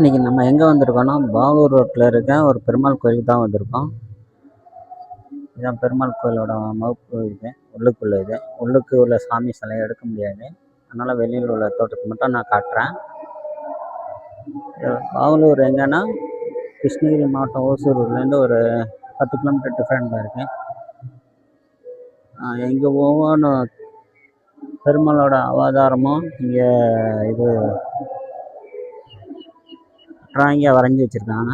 இன்றைக்கி நம்ம எங்கே வந்திருக்கோம்னா பாகூர் ரோட்டில் இருக்க ஒரு பெருமாள் கோயிலுக்கு தான் வந்திருக்கோம். இதுதான் பெருமாள் கோயிலோட மவுப்பு. இது உள்ளுக்குள்ளே இது உள்ளுக்கு உள்ள சாமி சிலையை எடுக்க முடியாது, அதனால் வெளியில் உள்ள தோட்டத்தை மட்டும் நான் காட்டுறேன். பாகலூர் எங்கன்னா கிருஷ்ணகிரி மாவட்டம் ஓசூர்லேருந்து ஒரு 10 கிலோமீட்டர் டிஃப்ரெண்டில் இருக்குது. இங்கே ஒவ்வொன்றும் பெருமாளோட அவதாரமும் இங்கே இது ட்ராயிங்காக வரைஞ்சி வச்சுருக்காங்க.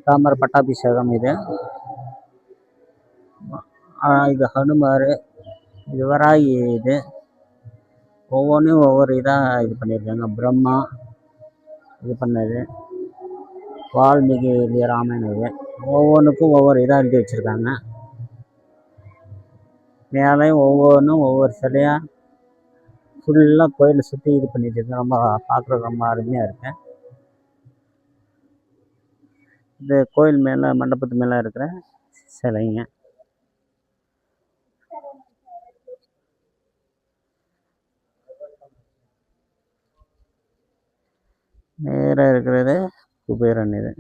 தாமரை பட்டாபிஷேகம் இது இது ஹனுமார், இது வராகி. இது ஒவ்வொன்றும் ஒவ்வொரு இதாக இது பண்ணியிருக்காங்க. பிரம்மா இது பண்ணது, வால்மீகி ராமாயணம். இது ஒவ்வொன்றுக்கும் ஒவ்வொரு இதாக எழுதி வச்சுருக்காங்க. மேலேயும் ஒவ்வொன்றும் ஒவ்வொரு சிலையாக ஃபுல்லாக கோயிலை சுற்றி இது பண்ணிட்டு இருக்கு. ரொம்ப பார்க்குறதுக்கு ரொம்ப அருமையாக இருக்கு. இது கோயில் மேலே மண்டபத்து மேலே இருக்கிற சிலைங்க. நேராக இருக்கிறது குபேரன். இது